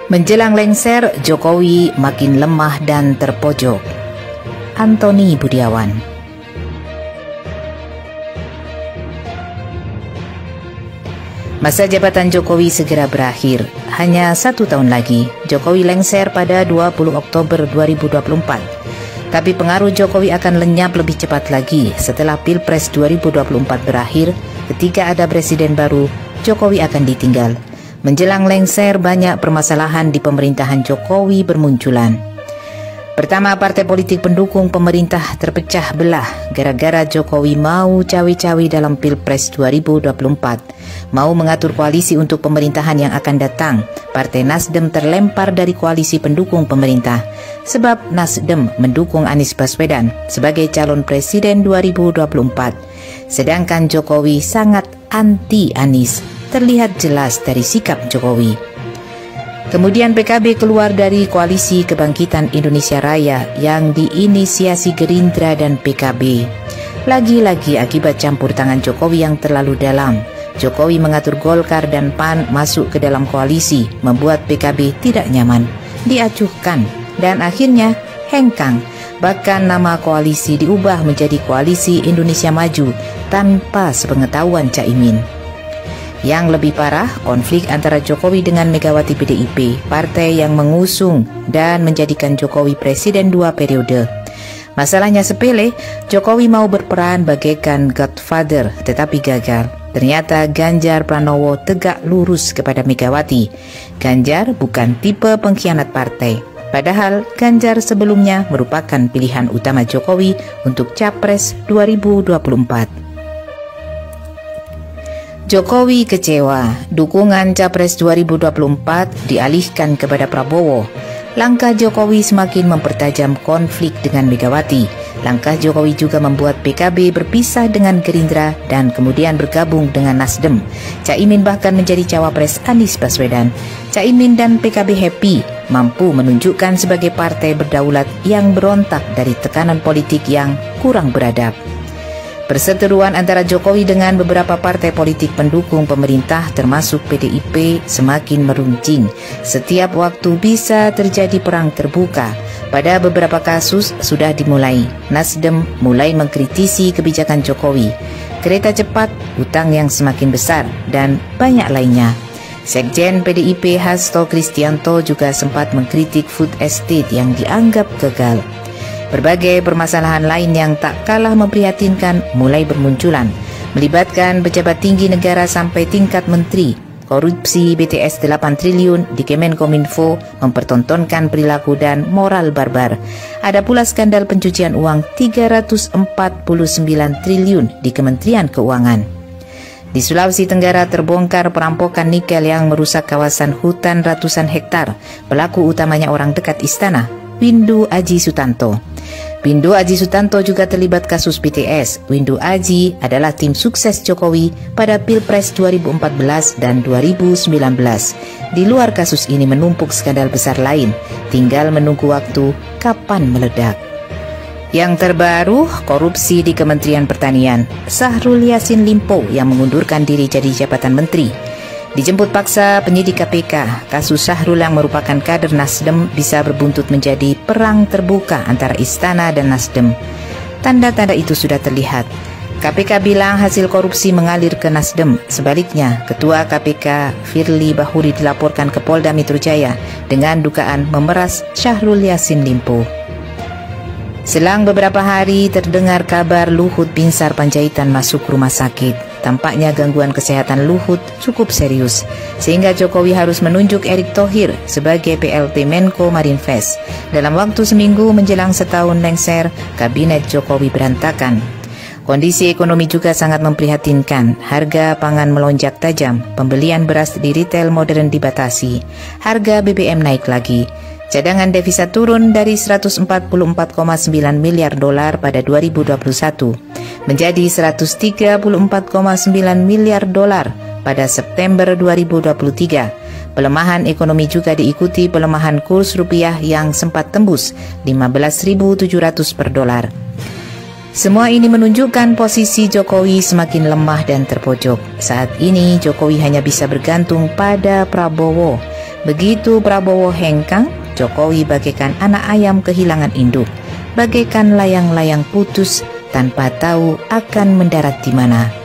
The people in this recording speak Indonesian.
Menjelang lengser, Jokowi makin lemah dan terpojok. Antoni Budiawan. Masa jabatan Jokowi segera berakhir. Hanya 1 tahun lagi, Jokowi lengser pada 20 Oktober 2024. Tapi pengaruh Jokowi akan lenyap lebih cepat lagi setelah Pilpres 2024 berakhir. Ketika ada presiden baru, Jokowi akan ditinggal. Menjelang lengser, banyak permasalahan di pemerintahan Jokowi bermunculan. Pertama, partai politik pendukung pemerintah terpecah belah gara-gara Jokowi mau cawe-cawe dalam Pilpres 2024. Mau mengatur koalisi untuk pemerintahan yang akan datang. Partai Nasdem terlempar dari koalisi pendukung pemerintah sebab Nasdem mendukung Anies Baswedan sebagai calon presiden 2024. Sedangkan Jokowi sangat anti Anies, terlihat jelas dari sikap Jokowi. Kemudian PKB keluar dari koalisi Kebangkitan Indonesia Raya yang diinisiasi Gerindra dan PKB. Lagi-lagi akibat campur tangan Jokowi yang terlalu dalam. Jokowi mengatur Golkar dan PAN masuk ke dalam koalisi, membuat PKB tidak nyaman, diacuhkan, dan akhirnya hengkang. Bahkan nama koalisi diubah menjadi Koalisi Indonesia Maju tanpa sepengetahuan Caimin. Yang lebih parah, konflik antara Jokowi dengan Megawati PDIP, partai yang mengusung dan menjadikan Jokowi presiden 2 periode. Masalahnya sepele, Jokowi mau berperan bagaikan Godfather tetapi gagal. Ternyata Ganjar Pranowo tegak lurus kepada Megawati. Ganjar bukan tipe pengkhianat partai. Padahal Ganjar sebelumnya merupakan pilihan utama Jokowi untuk Capres 2024. Jokowi kecewa, dukungan Capres 2024 dialihkan kepada Prabowo. Langkah Jokowi semakin mempertajam konflik dengan Megawati. Langkah Jokowi juga membuat PKB berpisah dengan Gerindra dan kemudian bergabung dengan Nasdem. Caimin bahkan menjadi cawapres Anies Baswedan. Caimin dan PKB happy, mampu menunjukkan sebagai partai berdaulat yang berontak dari tekanan politik yang kurang beradab. Perseteruan antara Jokowi dengan beberapa partai politik pendukung pemerintah termasuk PDIP semakin meruncing. Setiap waktu bisa terjadi perang terbuka. Pada beberapa kasus sudah dimulai. Nasdem mulai mengkritisi kebijakan Jokowi, kereta cepat, utang yang semakin besar, dan banyak lainnya. Sekjen PDIP Hasto Kristianto juga sempat mengkritik food estate yang dianggap gagal. Berbagai permasalahan lain yang tak kalah memprihatinkan mulai bermunculan, melibatkan pejabat tinggi negara sampai tingkat menteri. Korupsi BTS 8 triliun di Kemenkominfo mempertontonkan perilaku dan moral barbar. Ada pula skandal pencucian uang 349 triliun di Kementerian Keuangan. Di Sulawesi Tenggara terbongkar perampokan nikel yang merusak kawasan hutan ratusan hektar. Pelaku utamanya orang dekat istana, Windu Aji Sutanto. Windu Aji Sutanto juga terlibat kasus BTS. Windu Aji adalah tim sukses Jokowi pada Pilpres 2014 dan 2019. Di luar kasus ini menumpuk skandal besar lain, tinggal menunggu waktu kapan meledak. Yang terbaru, korupsi di Kementerian Pertanian. Syahrul Yassin Limpo yang mengundurkan diri jadi jabatan menteri. Dijemput paksa penyidik KPK, kasus Syahrul yang merupakan kader Nasdem bisa berbuntut menjadi perang terbuka antara Istana dan Nasdem. Tanda-tanda itu sudah terlihat. KPK bilang hasil korupsi mengalir ke Nasdem. Sebaliknya, Ketua KPK Firly Bahuri dilaporkan ke Polda Metro Jaya dengan dugaan memeras Syahrul Yassin Limpo. Selang beberapa hari terdengar kabar Luhut Binsar Panjaitan masuk rumah sakit. Tampaknya gangguan kesehatan Luhut cukup serius, sehingga Jokowi harus menunjuk Erick Thohir sebagai PLT Menko Marinvest. Dalam waktu seminggu menjelang setahun lengser, kabinet Jokowi berantakan. Kondisi ekonomi juga sangat memprihatinkan. Harga pangan melonjak tajam, pembelian beras di retail modern dibatasi, harga BBM naik lagi. Cadangan devisa turun dari 144,9 miliar dolar pada 2021 menjadi 134,9 miliar dolar pada September 2023. Pelemahan ekonomi juga diikuti pelemahan kurs rupiah yang sempat tembus 15.700 per dolar. Semua ini menunjukkan posisi Jokowi semakin lemah dan terpojok. Saat ini Jokowi hanya bisa bergantung pada Prabowo. Begitu Prabowo hengkang, Jokowi bagaikan anak ayam kehilangan induk, bagaikan layang-layang putus tanpa tahu akan mendarat di mana.